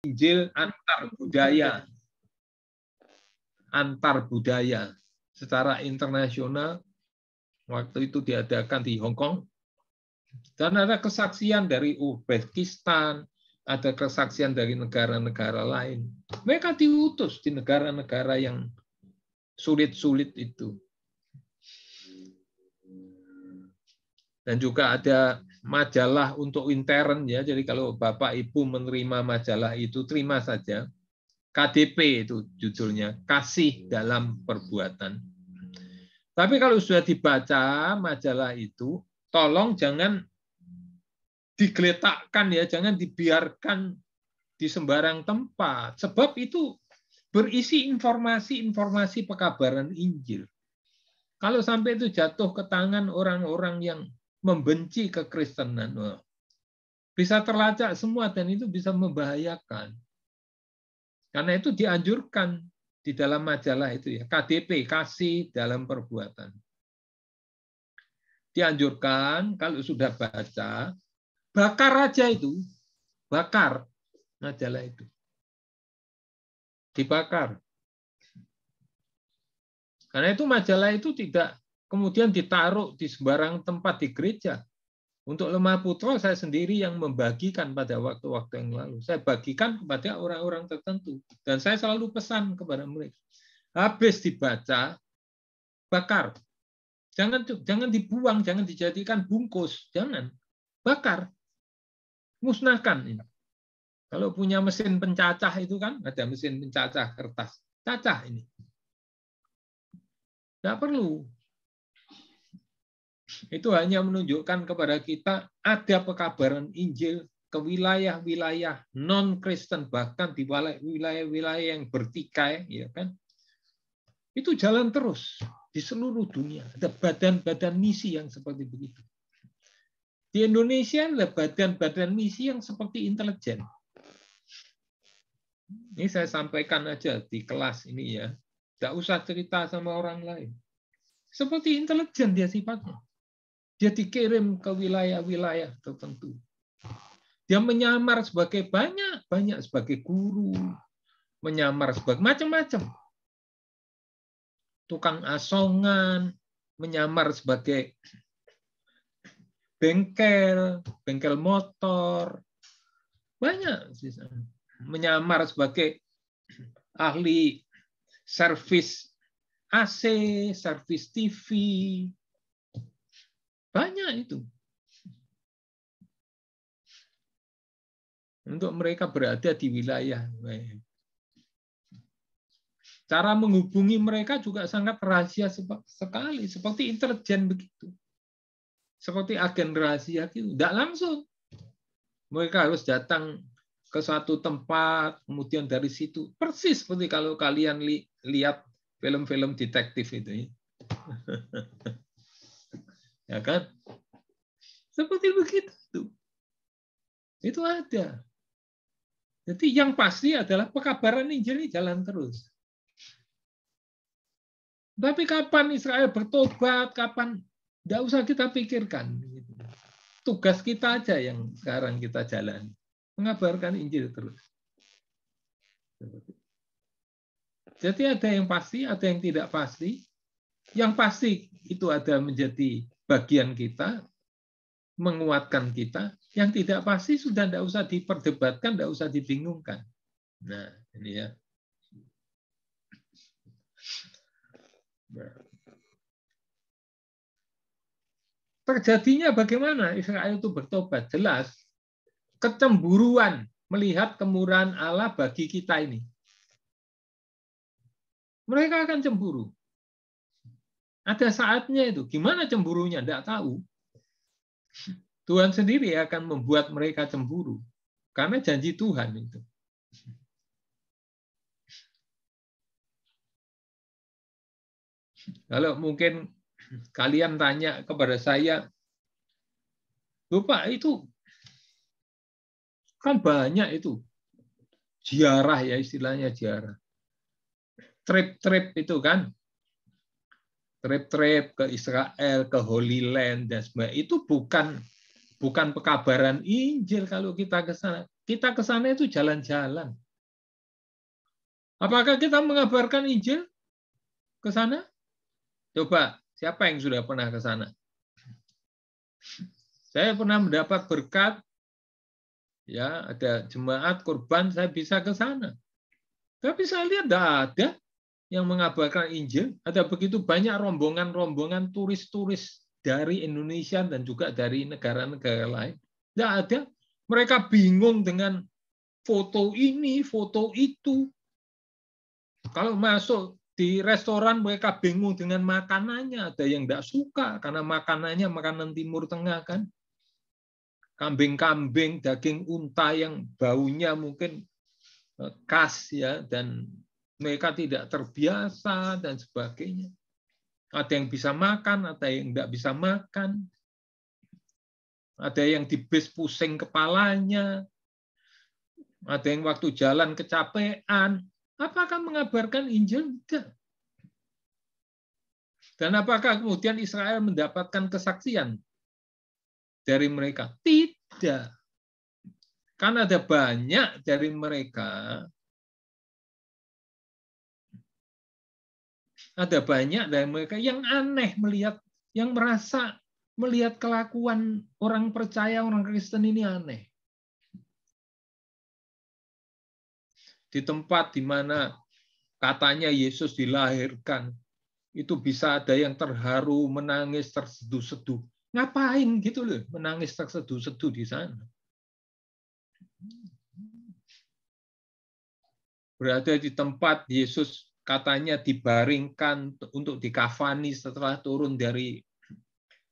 Injil antar budaya secara internasional. Waktu itu diadakan di Hong Kong. Dan ada kesaksian dari Uzbekistan, ada kesaksian dari negara-negara lain. Mereka diutus di negara-negara yang sulit-sulit itu. Dan juga ada majalah untuk intern ya. Jadi kalau Bapak Ibu menerima majalah itu terima saja. KDP itu judulnya, Kasih dalam Perbuatan. Tapi kalau sudah dibaca majalah itu, tolong jangan digeletakkan ya, jangan dibiarkan di sembarang tempat. Sebab itu berisi informasi-informasi pekabaran Injil. Kalau sampai itu jatuh ke tangan orang-orang yang membenci kekristenan, bisa terlacak semua dan itu bisa membahayakan. Karena itu dianjurkan di dalam majalah itu ya, KDP, Kasih dalam Perbuatan. Dianjurkan kalau sudah baca, bakar aja itu, bakar majalah itu. Dibakar. Karena itu majalah itu tidak kemudian ditaruh di sembarang tempat di gereja. Untuk Lemah Putra saya sendiri yang membagikan pada waktu-waktu yang lalu. Saya bagikan kepada orang-orang tertentu. Dan saya selalu pesan kepada mereka. Habis dibaca, bakar. Jangan dibuang, jangan dijadikan bungkus. Jangan. Bakar. Musnahkan. Kalau punya mesin pencacah itu kan, ada mesin pencacah kertas. Cacah ini. Tidak perlu. Itu hanya menunjukkan kepada kita ada pekabaran Injil ke wilayah-wilayah non-Kristen, bahkan di wilayah-wilayah yang bertikai, ya kan? Itu jalan terus di seluruh dunia. Ada badan-badan misi yang seperti begitu. Di Indonesia ada badan-badan misi yang seperti intelijen. Ini saya sampaikan aja di kelas ini ya. Tidak usah cerita sama orang lain. Seperti intelijen dia sifatnya. Dia dikirim ke wilayah-wilayah tertentu. Dia menyamar sebagai banyak sebagai guru, menyamar sebagai macam-macam. Tukang asongan, menyamar sebagai bengkel motor, banyak. Menyamar sebagai ahli servis AC, servis TV, banyak itu. Untuk mereka berada di wilayah. Cara menghubungi mereka juga sangat rahasia sekali. Seperti intelijen begitu. Seperti agen rahasia gitu. Tidak langsung. Mereka harus datang ke suatu tempat, kemudian dari situ. Persis seperti kalau kalian lihat film-film detektif itu. Ya kan? Seperti begitu. Itu ada. Jadi yang pasti adalah pekabaran Injil ini jalan terus. Tapi kapan Israel bertobat, kapan, tidak usah kita pikirkan. Tugas kita aja yang sekarang kita jalani. Mengabarkan Injil terus. Jadi ada yang pasti, ada yang tidak pasti. Yang pasti itu ada menjadi bagian kita, menguatkan kita. Yang tidak pasti sudah tidak usah diperdebatkan, tidak usah dibingungkan. Nah, ini ya. Terjadinya bagaimana Israel itu bertobat? Jelas. Kecemburuan melihat kemurahan Allah bagi kita ini. Mereka akan cemburu. Ada saatnya itu. Gimana cemburunya? Tidak tahu. Tuhan sendiri akan membuat mereka cemburu. Karena janji Tuhan itu. Kalau mungkin kalian tanya kepada saya, Bapak itu kan banyak itu. Ziarah ya istilahnya ziarah. Trip-trip itu kan. Trip-trip ke Israel, ke Holy Land dan sebagainya. Itu bukan pekabaran Injil kalau kita ke sana. kita ke sana itu jalan-jalan. Apakah kita mengabarkan Injil ke sana? Coba, siapa yang sudah pernah ke sana? Saya pernah mendapat berkat, ya ada jemaat kurban, saya bisa ke sana. Tapi saya lihat tidak ada yang mengabarkan Injil. Ada begitu banyak rombongan-rombongan turis-turis dari Indonesia dan juga dari negara-negara lain. Tidak ada. Mereka bingung dengan foto ini, foto itu. Kalau masuk di restoran mereka bingung dengan makanannya. Ada yang tidak suka karena makanannya makanan Timur Tengah kan. Kambing-kambing, daging unta yang baunya mungkin khas ya, dan mereka tidak terbiasa dan sebagainya. Ada yang bisa makan, ada yang tidak bisa makan. Ada yang di bis pusing kepalanya. Ada yang waktu jalan kecapean. Apakah mengabarkan Injil? Tidak. Dan apakah kemudian Israel mendapatkan kesaksian dari mereka? Tidak. Karena ada banyak dari mereka, yang aneh melihat, yang merasa melihat kelakuan orang percaya, orang Kristen ini aneh. Di tempat di mana katanya Yesus dilahirkan, itu bisa ada yang terharu, menangis, terseduh-seduh. Ngapain gitu loh, menangis terseduh-seduh di sana? Berada di tempat Yesus katanya dibaringkan untuk dikafani setelah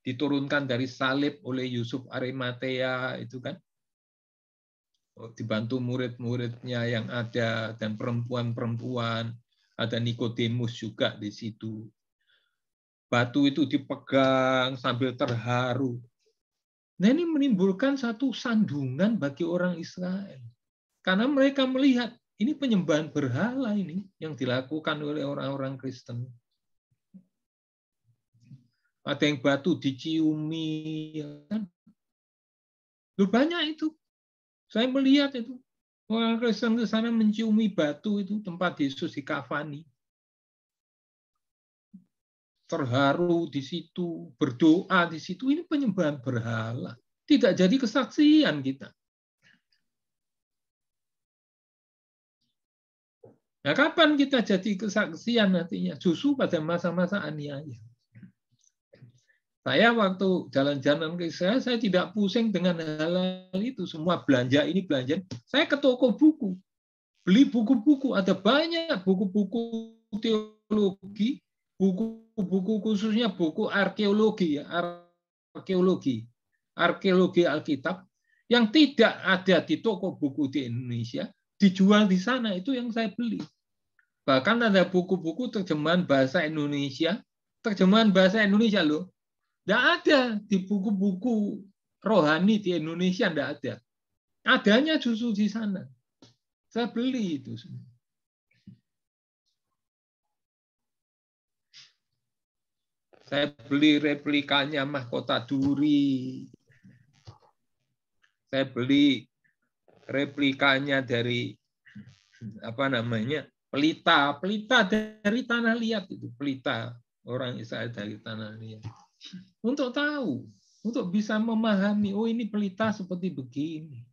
diturunkan dari salib oleh Yusuf Arimatea itu kan. Dibantu murid-muridnya yang ada dan perempuan-perempuan, ada Nikodemus juga di situ. Batu itu dipegang sambil terharu. Nah, ini menimbulkan satu sandungan bagi orang Israel. Karena mereka melihat ini penyembahan berhala ini yang dilakukan oleh orang-orang Kristen. Ada yang batu diciumi, kan? Banyak itu. Saya melihat itu. Orang Kristen ke sana menciumi batu itu, tempat Yesus dikafani. Terharu di situ, berdoa di situ. Ini penyembahan berhala. Tidak jadi kesaksian kita. Nah, kapan kita jadi kesaksian nantinya? Justru pada masa-masa aniaya. Saya waktu jalan-jalan ke Israel, saya tidak pusing dengan hal-hal itu. Semua belanja ini, belanja. Saya ke toko buku. Beli buku-buku. Ada banyak buku-buku teologi, buku-buku khususnya buku arkeologi, arkeologi Alkitab, yang tidak ada di toko buku di Indonesia, dijual di sana. Itu yang saya beli. Bahkan ada buku-buku terjemahan bahasa Indonesia loh. Tidak ada di buku-buku rohani di Indonesia, tidak ada. Adanya justru di sana. Saya beli itu. Saya beli replikanya Mahkota Duri. Saya beli replikanya dari pelita dari tanah liat itu, pelita orang Israel dari tanah liat. Untuk tahu, untuk bisa memahami, oh ini pelita seperti begini.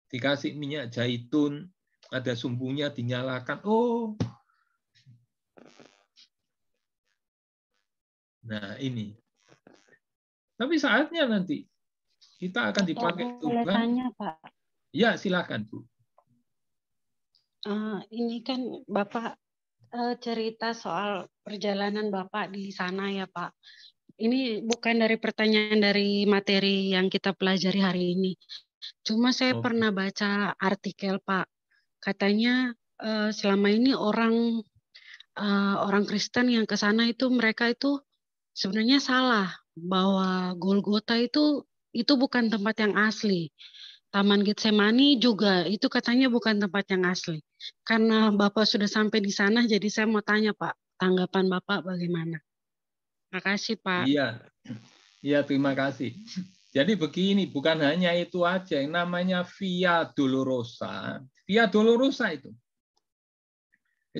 Dikasih minyak zaitun, ada sumbunya dinyalakan. Oh, nah ini. Tapi saatnya nanti kita akan dipakai Tuhan. Boleh tanya, Pak? Ya, silakan, Bu. Ini kan Bapak cerita soal perjalanan Bapak di sana ya, Pak. Ini bukan dari pertanyaan dari materi yang kita pelajari hari ini. Cuma saya pernah baca artikel, Pak. Katanya selama ini orang Kristen yang ke sana itu mereka itu sebenarnya salah bahwa Golgota itu bukan tempat yang asli. Taman Getsemani juga itu katanya bukan tempat yang asli. Karena Bapak sudah sampai di sana, jadi saya mau tanya Pak, tanggapan Bapak bagaimana? Terima kasih Pak. Iya, terima kasih. Jadi begini, bukan hanya itu aja, yang namanya Via Dolorosa. Via Dolorosa itu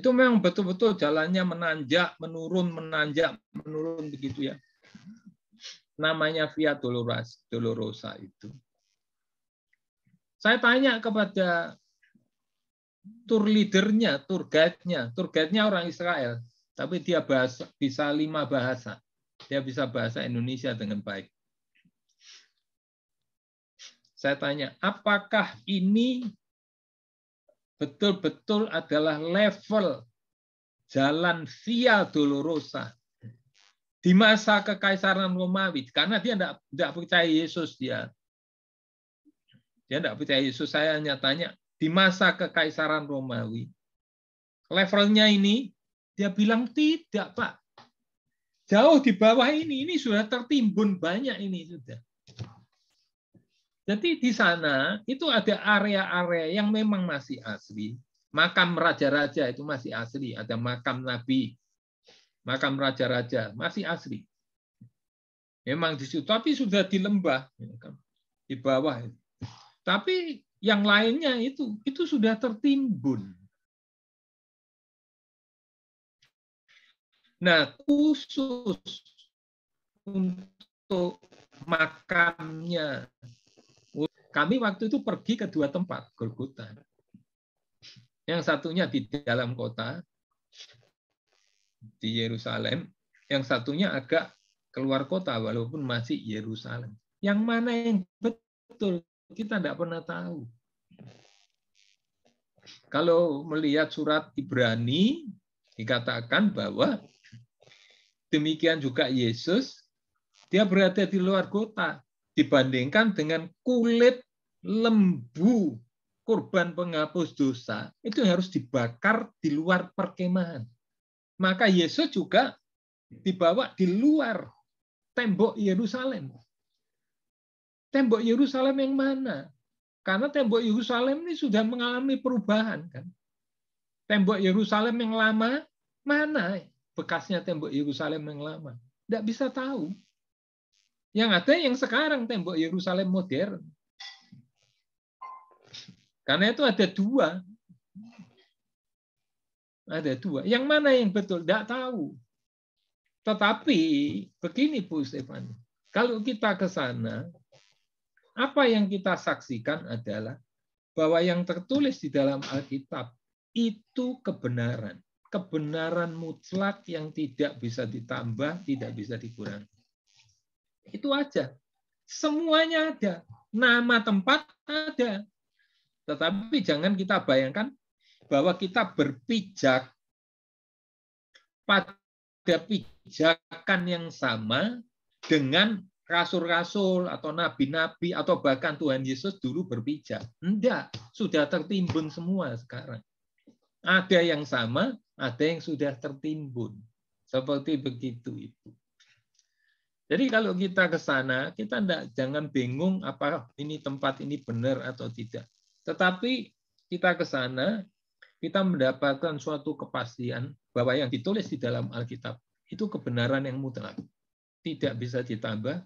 memang betul-betul jalannya menanjak, menurun begitu ya. Namanya Via Dolorosa itu. Saya tanya kepada tour leadernya, tour guide-nya orang Israel, tapi dia bisa 5 bahasa. Dia bisa bahasa Indonesia dengan baik. Saya tanya, apakah ini betul-betul adalah level jalan Via Dolorosa di masa Kekaisaran Romawi? Karena dia tidak percaya Yesus, dia tidak percaya Yesus. Saya hanya tanya, di masa Kekaisaran Romawi, levelnya ini, dia bilang tidak, Pak. Jauh di bawah ini sudah tertimbun banyak ini sudah. Jadi di sana itu ada area-area yang memang masih asli. Makam raja-raja itu masih asli. Ada makam nabi, makam raja-raja masih asli. Memang di situ, tapi sudah di lembah, di bawah. Tapi yang lainnya itu sudah tertimbun. Nah, khusus untuk makamnya, kami waktu itu pergi ke 2 tempat, Golgota. Yang satunya di dalam kota, di Yerusalem. Yang satunya agak keluar kota, walaupun masih Yerusalem. Yang mana yang betul, kita tidak pernah tahu. Kalau melihat surat Ibrani, dikatakan bahwa demikian juga Yesus, dia berada di luar kota, dibandingkan dengan kulit lembu kurban penghapus dosa, itu harus dibakar di luar perkemahan. Maka Yesus juga dibawa di luar tembok Yerusalem. Tembok Yerusalem yang mana? Karena tembok Yerusalem ini sudah mengalami perubahan, kan? Tembok Yerusalem yang lama, mana bekasnya tembok Yerusalem yang lama? Tidak bisa tahu. Yang ada yang sekarang tembok Yerusalem modern. Karena itu ada 2. Ada 2. Yang mana yang betul? Tidak tahu. Tetapi begini Bu Stefani, kalau kita ke sana, apa yang kita saksikan adalah bahwa yang tertulis di dalam Alkitab itu kebenaran. Kebenaran mutlak yang tidak bisa ditambah, tidak bisa dikurangi. Itu aja. Semuanya ada. Nama tempat ada. Tetapi jangan kita bayangkan bahwa kita berpijak pada pijakan yang sama dengan rasul-rasul atau nabi-nabi atau bahkan Tuhan Yesus dulu berpijak. Enggak, sudah tertimbun semua sekarang. Ada yang sama, ada yang sudah tertimbun. Seperti begitu, Ibu. Jadi kalau kita ke sana, kita jangan bingung apa ini tempat ini benar atau tidak. Tetapi kita ke sana, kita mendapatkan suatu kepastian bahwa yang ditulis di dalam Alkitab itu kebenaran yang mutlak. Tidak bisa ditambah,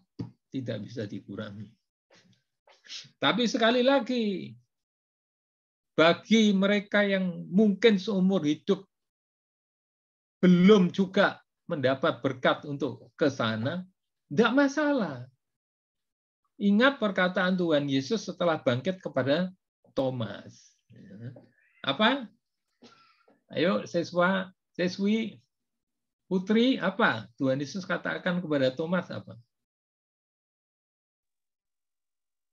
tidak bisa dikurangi. Tapi sekali lagi, bagi mereka yang mungkin seumur hidup belum juga mendapat berkat untuk ke sana, tidak masalah. Ingat perkataan Tuhan Yesus setelah bangkit kepada Thomas. Apa? Ayo siswi, putri, apa? Tuhan Yesus katakan kepada Thomas apa?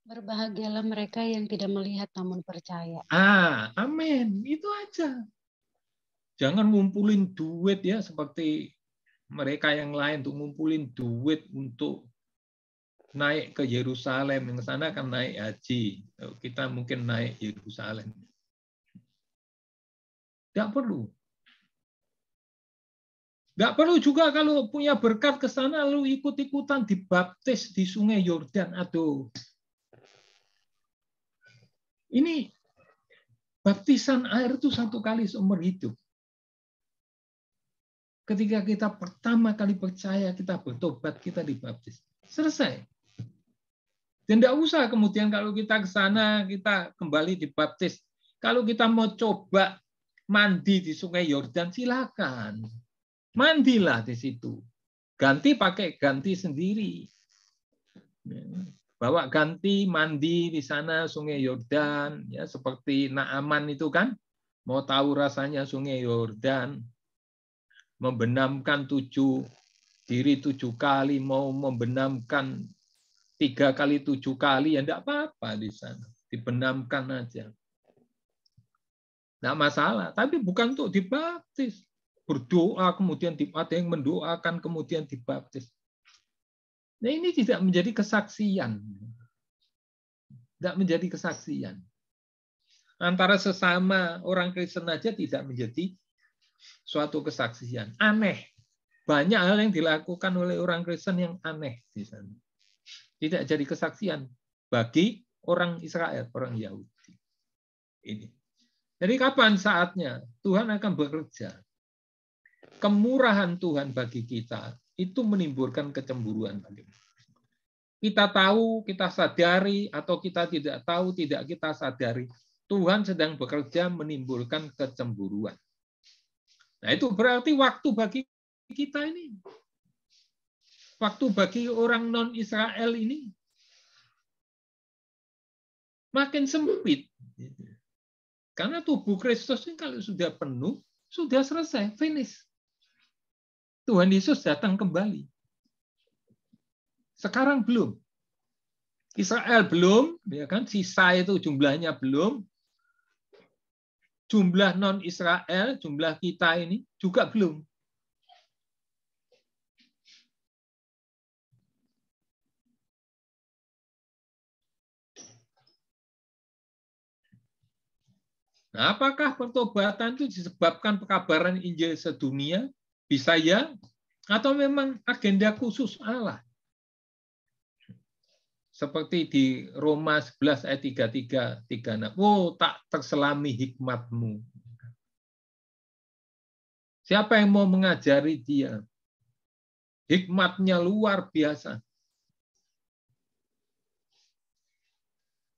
Berbahagialah mereka yang tidak melihat namun percaya. Amin. Itu aja. Jangan ngumpulin duit ya seperti mereka yang lain tuh ngumpulin duit untuk naik ke Yerusalem. Yang sana kan naik haji. Kita mungkin naik Yerusalem. Tidak perlu. Tidak perlu juga kalau punya berkat ke sana lalu ikut-ikutan dibaptis di Sungai Yordan. Aduh. Ini baptisan air itu 1 kali seumur hidup. Ketika kita pertama kali percaya, kita bertobat, kita dibaptis. Selesai. Dan tidak usah kemudian kalau kita ke sana, kita kembali dibaptis. Kalau kita mau coba mandi di Sungai Yordan, silakan. Mandilah di situ. Pakai ganti sendiri. Bawa ganti, mandi di sana Sungai Yordan, ya seperti Naaman itu kan, mau tahu rasanya Sungai Yordan, membenamkan diri 7 kali, mau membenamkan 3 kali 7 kali, ya enggak apa-apa di sana. Dibenamkan aja. Enggak masalah. Tapi bukan untuk dibaptis. Berdoa, kemudian ada yang mendoakan, kemudian dibaptis. Nah, ini tidak menjadi kesaksian. Tidak menjadi kesaksian. Antara sesama orang Kristen aja tidak menjadi suatu kesaksian. Aneh. Banyak hal yang dilakukan oleh orang Kristen yang aneh di sana. Tidak jadi kesaksian bagi orang Israel, orang Yahudi. Ini. Jadi kapan saatnya Tuhan akan bekerja? Kemurahan Tuhan bagi kita itu menimbulkan kecemburuan bagi kita. Kita tahu, kita sadari, atau kita tidak tahu, tidak kita sadari, Tuhan sedang bekerja menimbulkan kecemburuan. Nah, itu berarti waktu bagi kita ini. Waktu bagi orang non-Israel ini makin sempit. Karena tubuh Kristus ini kalau sudah penuh, sudah selesai, finish. Tuhan Yesus datang kembali. Sekarang belum. Israel belum, ya kan? Sisa itu jumlahnya belum. Jumlah non-Israel, jumlah kita ini juga belum. Nah, apakah pertobatan itu disebabkan pekabaran Injil sedunia? Bisa ya? Atau memang agenda khusus Allah? Seperti di Roma 11 ayat 33, 36. Oh, tak terselami hikmatmu. Siapa yang mau mengajari dia? Hikmatnya luar biasa.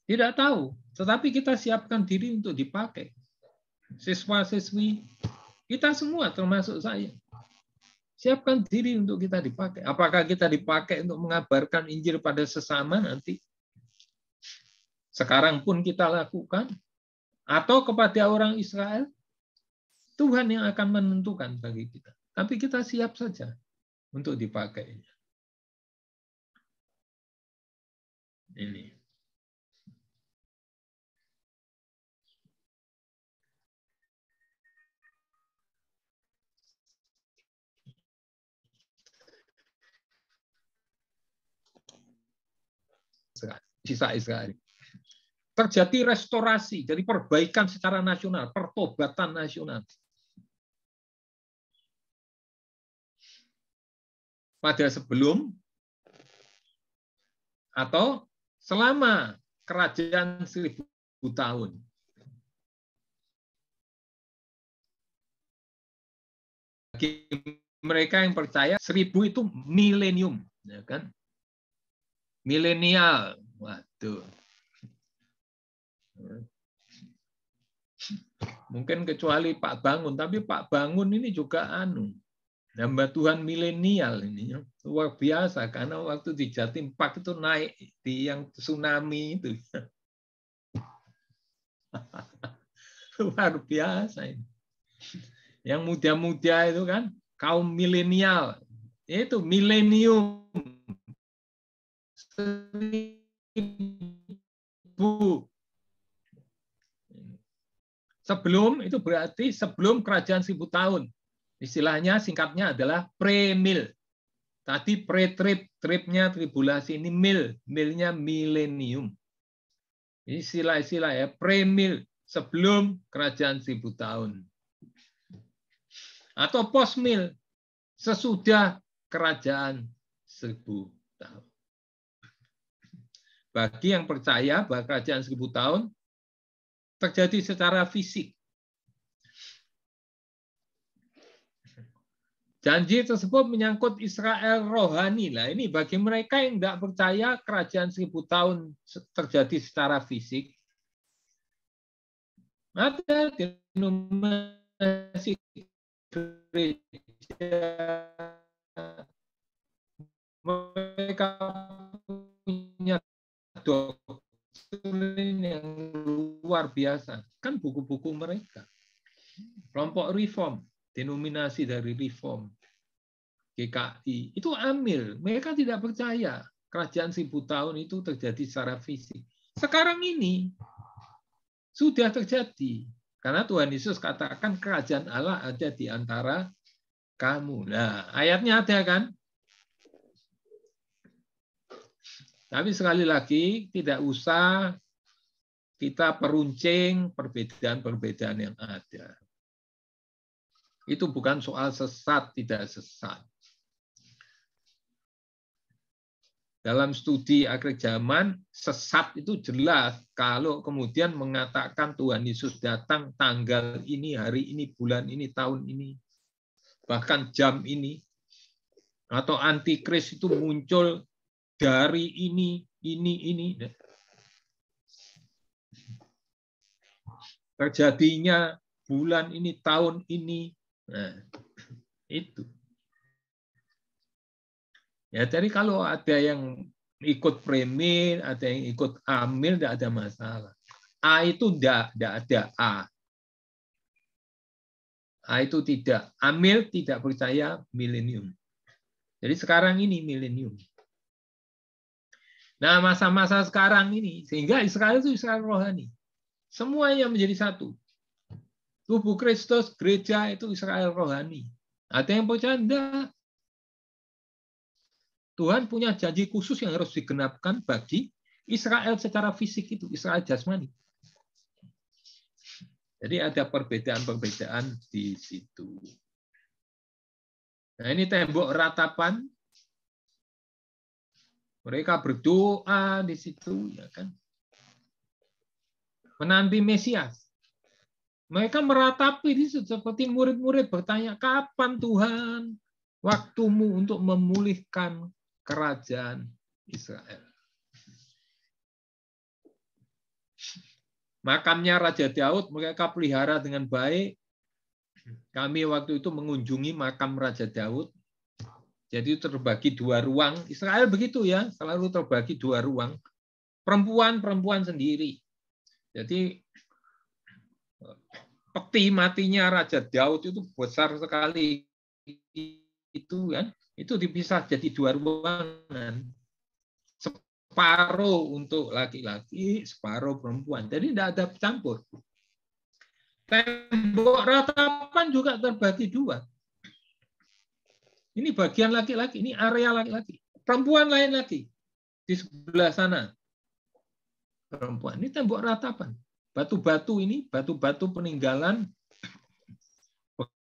Tidak tahu, tetapi kita siapkan diri untuk dipakai. Siswa-siswi, kita semua termasuk saya. Siapkan diri untuk kita dipakai. Apakah kita dipakai untuk mengabarkan Injil pada sesama nanti? Sekarang pun kita lakukan. Atau kepada orang Israel? Tuhan yang akan menentukan bagi kita. Tapi kita siap saja untuk dipakai. Ini. Sisa Israel. Terjadi restorasi, jadi perbaikan secara nasional, pertobatan nasional. Pada sebelum atau selama kerajaan 1000 tahun. Bagi mereka yang percaya 1000 itu milenium, ya kan? Milenial. Waduh. Mungkin kecuali Pak Bangun, tapi Pak Bangun ini juga hamba Tuhan milenial ini luar biasa karena waktu di Jatim Park itu naik di yang tsunami itu. Luar biasa ini. Yang muda-muda itu kan kaum milenial. Itu milenium. 1000. Sebelum itu berarti sebelum kerajaan 1000 tahun. Istilahnya singkatnya adalah pre-mil. Tadi pre-trib, tribnya tribulasi, ini milnya milenium. Istilah-istilah ya, pre-mil, sebelum kerajaan 1000 tahun. Atau post-mil, sesudah kerajaan 1000 tahun. Bagi yang percaya bahwa kerajaan 1000 tahun terjadi secara fisik. Janji tersebut menyangkut Israel rohani. Nah, ini bagi mereka yang tidak percaya kerajaan 1000 tahun terjadi secara fisik, ada denominasi gereja, mereka punya doktrin yang luar biasa. Kan buku-buku mereka. Kelompok reform, denominasi dari reform, GKI, itu amil. Mereka tidak percaya kerajaan 1000 tahun itu terjadi secara fisik. Sekarang ini sudah terjadi. Karena Tuhan Yesus katakan kerajaan Allah ada di antara kamu. Nah, ayatnya ada kan? Tapi sekali lagi, tidak usah kita peruncing perbedaan-perbedaan yang ada. Itu bukan soal sesat, tidak sesat. Dalam studi akhir zaman, sesat itu jelas kalau kemudian mengatakan Tuhan Yesus datang tanggal ini, hari ini, bulan ini, tahun ini, bahkan jam ini, atau antikris itu muncul dari ini. Terjadinya bulan ini, tahun ini. Nah, itu. Ya, jadi kalau ada yang ikut premier, ada yang ikut amil, tidak ada masalah. A itu tidak ada A. A itu tidak. Amil tidak percaya milenium. Jadi sekarang ini milenium. Nah, masa-masa sekarang ini, sehingga Israel itu Israel rohani. Semuanya menjadi satu. Tubuh Kristus, gereja itu Israel rohani. Ada yang percaya? Enggak. Tuhan punya janji khusus yang harus digenapkan bagi Israel secara fisik itu, Israel jasmani. Jadi ada perbedaan-perbedaan di situ. Nah, ini tembok ratapan. Mereka berdoa di situ, ya kan? Menanti Mesias. Mereka meratapi di situ seperti murid-murid bertanya, kapan Tuhan waktumu untuk memulihkan kerajaan Israel? Makamnya Raja Daud mereka pelihara dengan baik. Kami waktu itu mengunjungi makam Raja Daud. Jadi terbagi 2 ruang. Israel begitu ya, selalu terbagi 2 ruang. Perempuan sendiri. Jadi peti matinya Raja Daud itu besar sekali. Itu kan, itu dipisah jadi 2 ruangan. Separuh untuk laki-laki, separuh perempuan. Jadi tidak ada campur. Tembok ratapan juga terbagi 2. Ini bagian laki-laki, ini area laki-laki. Perempuan lain lagi. Di sebelah sana. Perempuan. Ini tembok ratapan. Batu-batu ini, batu-batu peninggalan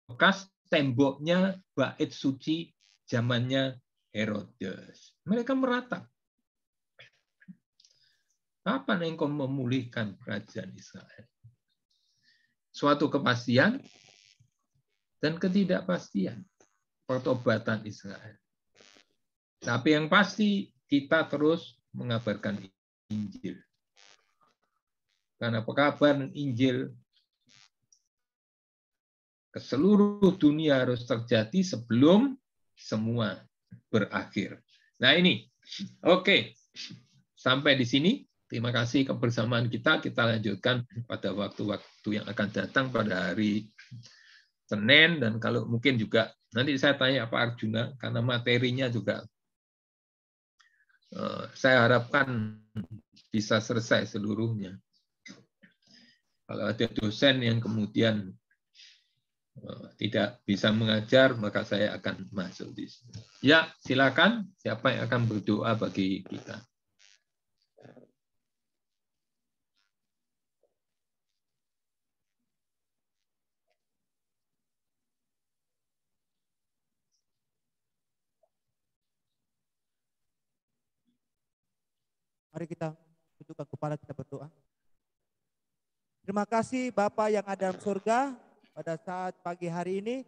bekas temboknya bait suci zamannya Herodes. Mereka meratap. Kapan engkau memulihkan kerajaan Israel? Suatu kepastian dan ketidakpastian pertobatan Israel. Tapi yang pasti kita terus mengabarkan Injil. Karena pekabaran Injil ke seluruh dunia harus terjadi sebelum semua berakhir. Nah ini, oke. Sampai di sini. Terima kasih kebersamaan kita. Kita lanjutkan pada waktu-waktu yang akan datang pada hari Senin. Dan kalau mungkin juga nanti saya tanya Pak Arjuna, karena materinya juga saya harapkan bisa selesai seluruhnya. Kalau ada dosen yang kemudian tidak bisa mengajar, maka saya akan masuk di sini. Ya, silakan. Siapa yang akan berdoa bagi kita? Mari kita tundukkan kepala, kita berdoa. Terima kasih Bapa yang ada dalam surga, pada saat pagi hari ini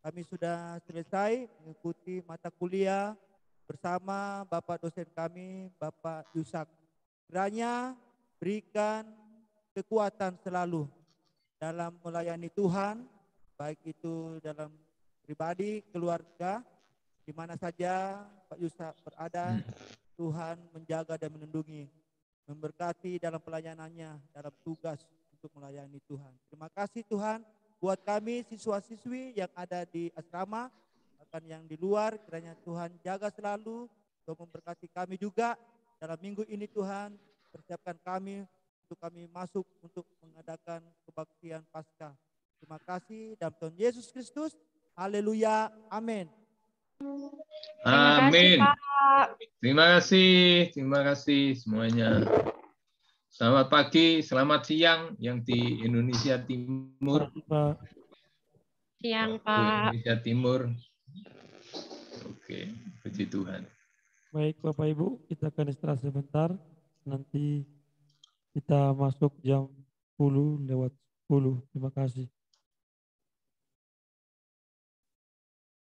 Kami sudah selesai mengikuti mata kuliah bersama Bapak dosen kami, Bapak Yusak. Kiranya berikan kekuatan selalu dalam melayani Tuhan, baik itu dalam pribadi, keluarga, di mana saja Pak Yusak berada. Tuhan menjaga dan melindungi, memberkati dalam pelayanannya, dalam tugas untuk melayani Tuhan. Terima kasih Tuhan buat kami siswa-siswi yang ada di asrama, bahkan yang di luar, kiranya Tuhan jaga selalu untuk memberkati kami juga dalam minggu ini. Tuhan, persiapkan kami untuk kami masuk untuk mengadakan kebaktian Paskah. Terima kasih dalam Tuhan Yesus Kristus. Haleluya. Amin. Terima kasih, Amin. Pak. Terima kasih semuanya. Selamat pagi, selamat siang yang di Indonesia Timur. Siang, Waktu Pak. Indonesia Timur. Oke, puji Tuhan. Baik Bapak Ibu, kita akan istirahat sebentar. Nanti kita masuk jam 10 lewat 10. Terima kasih.